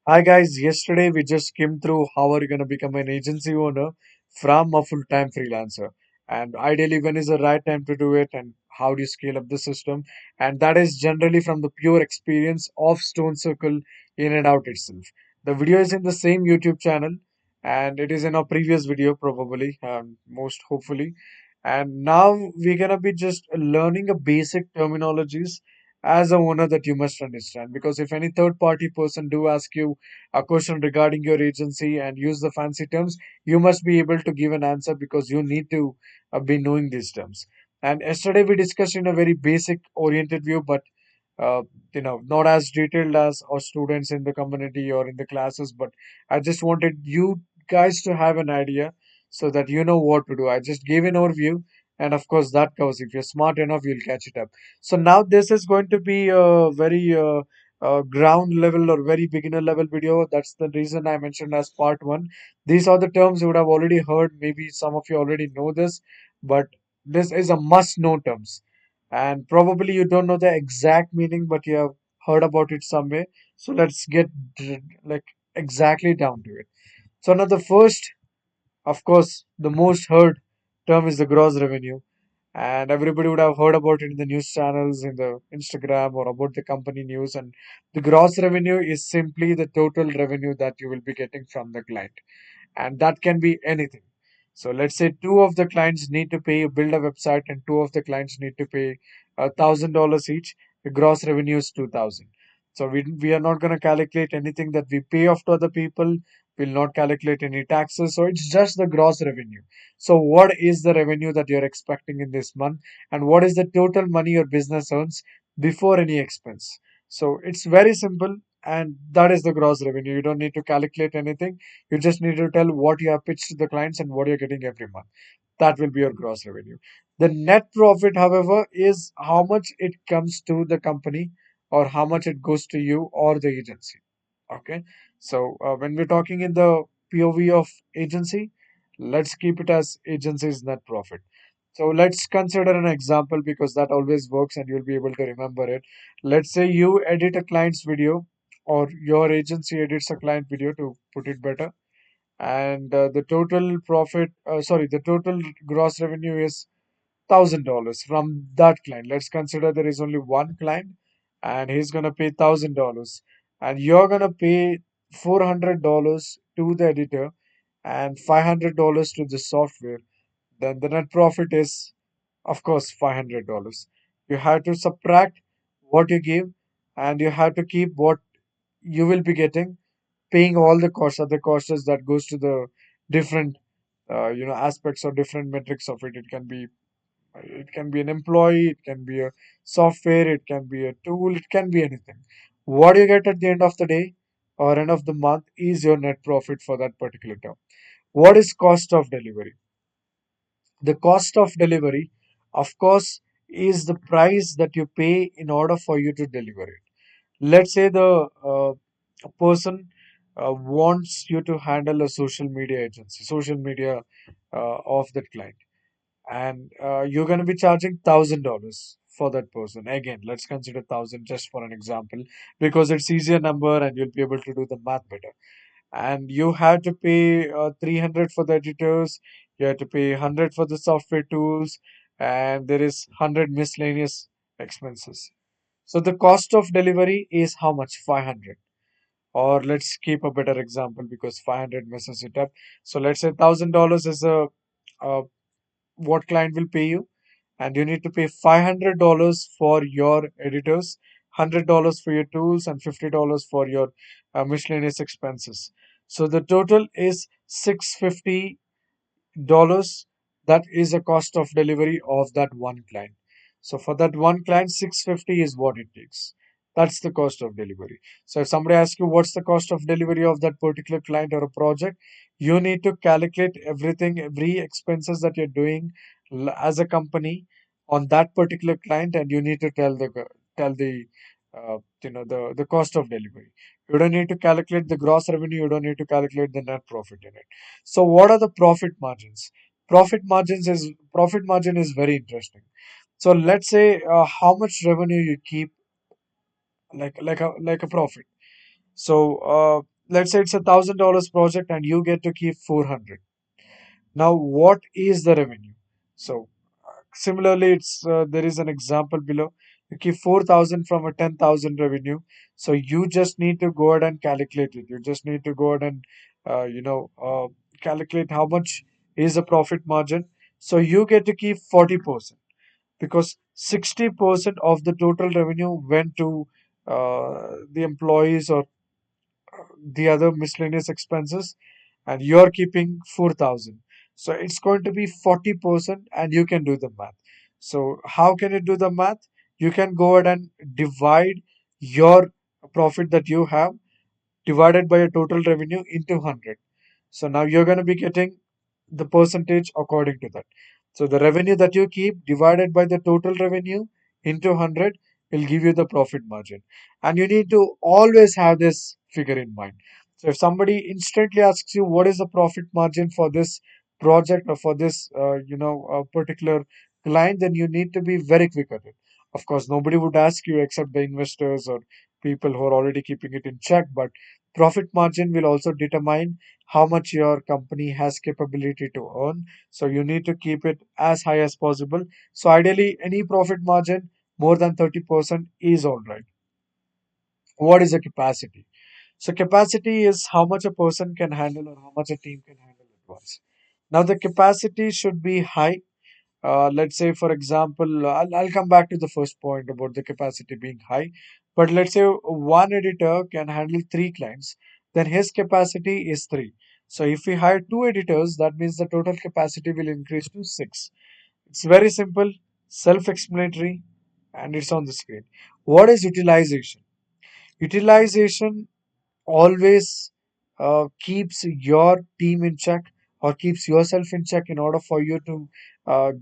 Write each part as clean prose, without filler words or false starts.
Hi guys, yesterday we just skimmed through how are you going to become an agency owner from a full-time freelancer. And ideally, when is the right time to do it and how do you scale up the system? And that is generally from the pure experience of Stone Circle in and out itself. The video is in the same YouTube channel and it is in our previous video probably, most hopefully. And now we're going to be just learning a basic terminologies as a owner that you must understand, because if any third party person do ask you a question regarding your agency and use the fancy terms, you must be able to give an answer because you need to be knowing these terms. And yesterday we discussed in a very basic oriented view, but uh, not as detailed as our students in the community or in the classes, but I just wanted you guys to have an idea so that you know what to do. I just gave an overview, and of course that covers. If you're smart enough, you'll catch it up. So now this is going to be a very ground level or very beginner level video. That's the reason I mentioned as part one. These are the terms you would have already heard. Maybe some of you already know this, but this is a must know terms. And probably you don't know the exact meaning, but you have heard about it somewhere. So let's get like exactly down to it. So now the first, of course, the most heard term is the gross revenue, and everybody would have heard about it in the news channels, in the Instagram, or about the company news. And the gross revenue is simply the total revenue that you will be getting from the client, and that can be anything. So let's say two of the clients need to pay build a website, and two of the clients need to pay $1,000 each. The gross revenue is 2,000. So we are not going to calculate anything that we pay off to other people. We'll not calculate any taxes. So it's just the gross revenue. So what is the revenue that you're expecting in this month, and what is the total money your business earns before any expense? So it's very simple, and that is the gross revenue. You don't need to calculate anything. You just need to tell what you have pitched to the clients and what you're getting every month. That will be your gross revenue. The net profit, however, is how much it comes to the company or how much it goes to you or the agency. Okay. So when we're talking in the POV of agency, let's keep it as agency's net profit. So let's consider an example because that always works and you'll be able to remember it. Let's say you edit a client's video, or your agency edits a client video, to put it better, and the total profit sorry the total gross revenue is $1,000 from that client. Let's consider there is only one client and he's going to pay $1,000, and you're going to pay $400 to the editor and $500 to the software. Then the net profit is, of course, $500. You have to subtract what you give, and you have to keep what you will be getting, paying all the costs, other costs that goes to the different aspects or different metrics of it. It can be an employee, it can be a software, it can be a tool, it can be anything. What you get at the end of the day or end of the month is your net profit for that particular term. What is cost of delivery? The cost of delivery, of course, is the price that you pay in order for you to deliver it. Let's say the person wants you to handle a social media agency, social media of that client, and you're going to be charging $1,000 for that person. Again, let's consider 1,000 just for an example, because it's easier number and you'll be able to do the math better. And you have to pay 300 for the editors, you have to pay 100 for the software tools, and there is 100 miscellaneous expenses. So the cost of delivery is how much? 500. Or let's keep a better example because 500 messes it up. So let's say $1,000 is a what client will pay you, and you need to pay $500 for your editors, $100 for your tools, and $50 for your miscellaneous expenses. So the total is $650. That is the cost of delivery of that one client. So for that one client, 650 is what it takes. That's the cost of delivery. So if somebody asks you what's the cost of delivery of that particular client or a project, you need to calculate everything, every expenses that you're doing as a company on that particular client, and you need to tell the cost of delivery. You don't need to calculate the gross revenue. You don't need to calculate the net profit in it. So what are the profit margins? Profit margin is very interesting. So let's say how much revenue you keep, like a profit. So let's say it's $1,000 project and you get to keep 400. Now, what is the revenue? So, similarly, it's there is an example below. You keep 4,000 from a 10,000 revenue. So you just need to go ahead and calculate it. You just need to go ahead and calculate how much is the profit margin. So you get to keep 40% because 60% of the total revenue went to the employees or the other miscellaneous expenses, and you're keeping 4,000. So it's going to be 40%, and you can do the math. So how can you do the math? You can go ahead and divide your profit that you have divided by your total revenue into 100. So now you're going to be getting the percentage according to that. So the revenue that you keep divided by the total revenue into 100 will give you the profit margin. And you need to always have this figure in mind. So if somebody instantly asks you what is the profit margin for this project or for this particular client, then you need to be very quick at it. Of course, nobody would ask you except the investors or people who are already keeping it in check, but profit margin will also determine how much your company has capability to earn. So you need to keep it as high as possible. So ideally, any profit margin more than 30% is all right. What is the capacity? So capacity is how much a person can handle or how much a team can handle at once. Now the capacity should be high. Let's say, for example, I'll come back to the first point about the capacity being high. But let's say one editor can handle three clients, then his capacity is three. So if we hire two editors, that means the total capacity will increase to six. It's very simple, self explanatory, and it's on the screen. What is utilization? Utilization always keeps your team in check or keeps yourself in check in order for you to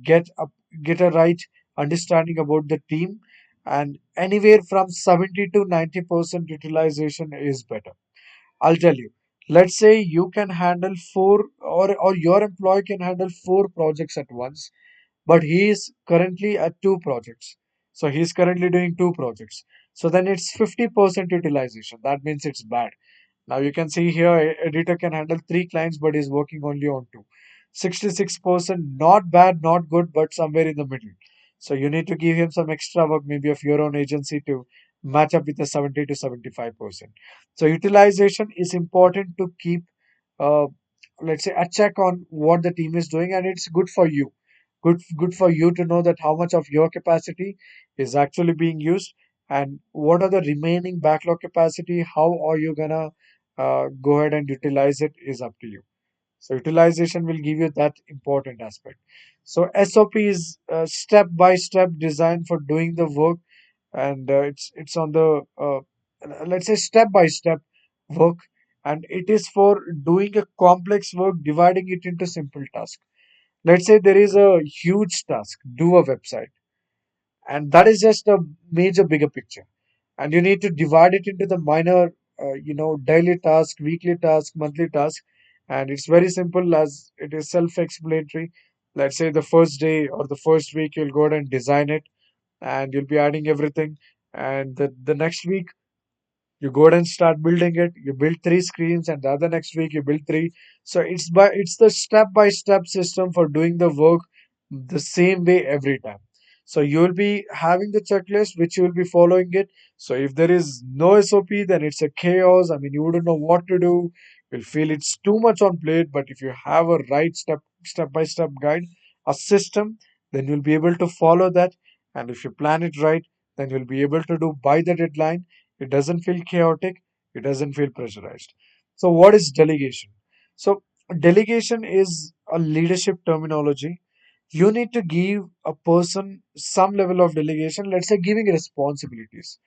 get a right understanding about the team, and anywhere from 70 to 90% utilization is better. I'll tell you, let's say you can handle four, or your employee can handle four projects at once, but he is currently at two projects. So he's currently doing two projects. So then it's 50% utilization. That means it's bad. Now you can see here, editor can handle three clients, but is working only on two. 66%, not bad, not good, but somewhere in the middle. So you need to give him some extra work, maybe of your own agency, to match up with the 70 to 75%. So utilization is important to keep, uh, let's say, a check on what the team is doing, and it's good for you. Good for you to know that how much of your capacity is actually being used, and what are the remaining backlog capacity. How are you gonna go ahead and utilize it is up to you. So utilization will give you that important aspect. So SOP is step by step design for doing the work, and it's on the let's say step by step work, and it is for doing a complex work, dividing it into simple tasks. Let's say there is a huge task, do a website, and that is just a major bigger picture, and you need to divide it into the minor daily task, weekly task, monthly task, and it's very simple as it is self-explanatory. Let's say the first day or the first week you'll go ahead and design it, and you'll be adding everything, and the next week you go ahead and start building it. You build three screens, and the other next week you build three. So it's the step by step system for doing the work the same way every time. So you will be having the checklist which you will be following it. So if there is no SOP, then it's a chaos. I mean, you wouldn't know what to do. You'll feel it's too much on plate. But if you have a right step by step guide, a system, then you'll be able to follow that. And if you plan it right, then you'll be able to do by the deadline. It doesn't feel chaotic. It doesn't feel pressurized. So, what is delegation? So, delegation is a leadership terminology. You need to give a person some level of delegation, let's say giving responsibilities.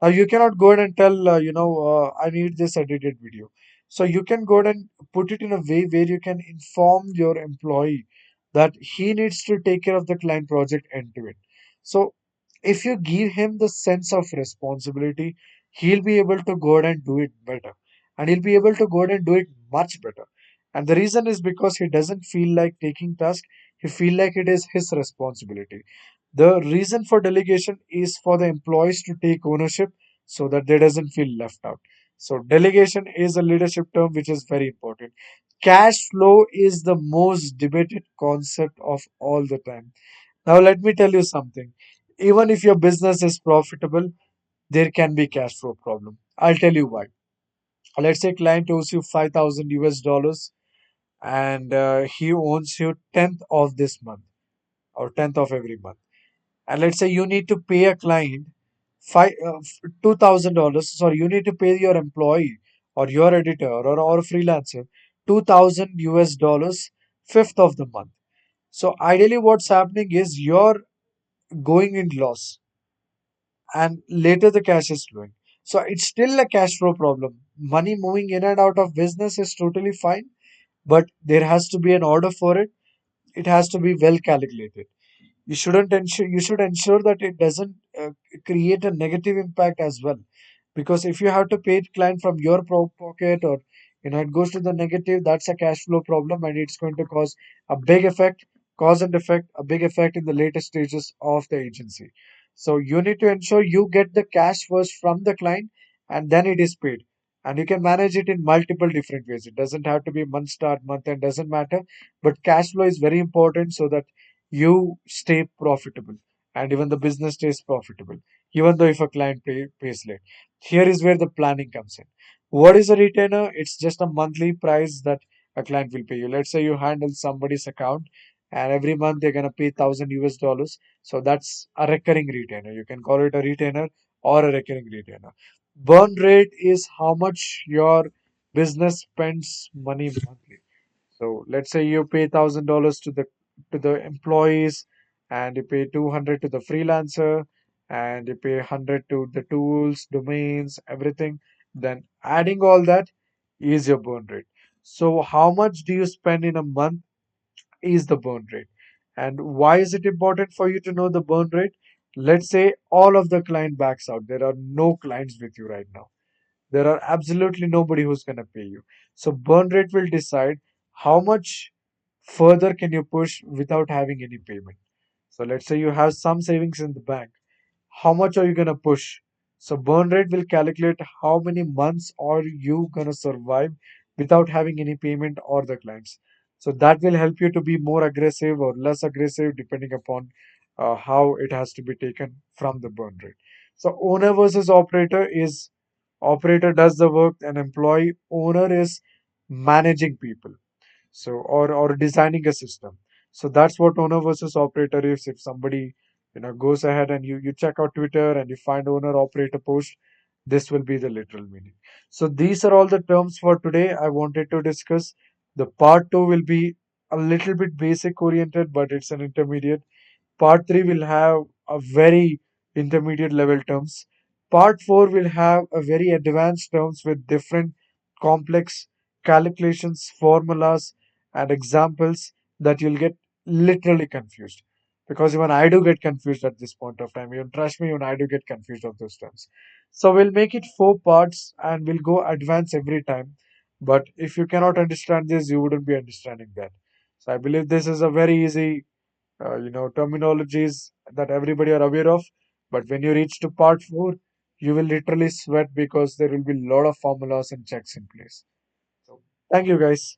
Now, you cannot go ahead and tell, I need this edited video. So, you can go ahead and put it in a way where you can inform your employee that he needs to take care of the client project end to end. So, if you give him the sense of responsibility, he'll be able to go ahead and do it better. And he'll be able to go ahead and do it much better. And the reason is because he doesn't feel like taking task, he feel like it is his responsibility. The reason for delegation is for the employees to take ownership so that they doesn't feel left out. So delegation is a leadership term which is very important. Cash flow is the most debated concept of all the time. Now let me tell you something. Even if your business is profitable, there can be cash flow problem. I'll tell you why. Let's say client owes you 5,000 US dollars and he owns you 10th of this month or 10th of every month. And let's say you need to pay a client $2,000. Sorry, you need to pay your employee or your editor or a freelancer 2,000 US dollars 5th of the month. So ideally what's happening is you're going in loss and later the cash is flowing. So it's still a cash flow problem. Money moving in and out of business is totally fine, but there has to be an order for it. It has to be well calculated. You should ensure that it doesn't create a negative impact as well, because if you have to pay client from your pocket, or it goes to the negative, that's a cash flow problem and it's going to cause a big effect, cause and effect, a big effect in the later stages of the agency. So you need to ensure you get the cash first from the client and then it is paid. And you can manage it in multiple different ways. It doesn't have to be month start, month end, doesn't matter, but cash flow is very important so that you stay profitable and even the business stays profitable, even though if a client pays late. Here is where the planning comes in. What is a retainer? It's just a monthly price that a client will pay you. Let's say you handle somebody's account and every month they're going to pay 1,000 US dollars. So that's a recurring retainer. You can call it a retainer or a recurring retainer. Burn rate is how much your business spends money monthly. So let's say you pay $1,000 to the employees, and you pay 200 to the freelancer, and you pay 100 to the tools, domains, everything. Then adding all that is your burn rate. So how much do you spend in a month is the burn rate. And why is it important for you to know the burn rate? Let's say all of the client backs out. There are no clients with you right now. There are absolutely nobody who's going to pay you. So burn rate will decide how much further can you push without having any payment. So let's say you have some savings in the bank. How much are you going to push? So burn rate will calculate how many months are you going to survive without having any payment or the clients. So that will help you to be more aggressive or less aggressive depending upon how it has to be taken from the burn rate. So owner versus operator is operator does the work and employee, owner is managing people. So or designing a system. So that's what owner versus operator is. If somebody goes ahead and you check out Twitter and you find owner operator post, this will be the literal meaning. So these are all the terms for today I wanted to discuss. The part 2 will be a little bit basic oriented, but it's an intermediate. Part 3 will have a very intermediate level terms. Part 4 will have a very advanced terms with different complex calculations, formulas, and examples that you'll get literally confused. Because even I do get confused at this point of time. Even trust me, even I do get confused of those terms. So we'll make it 4 parts and we'll go advance every time. But if you cannot understand this, you wouldn't be understanding that. So I believe this is a very easy terminologies that everybody are aware of. But when you reach to part 4, you will literally sweat because there will be a lot of formulas and checks in place. So thank you guys.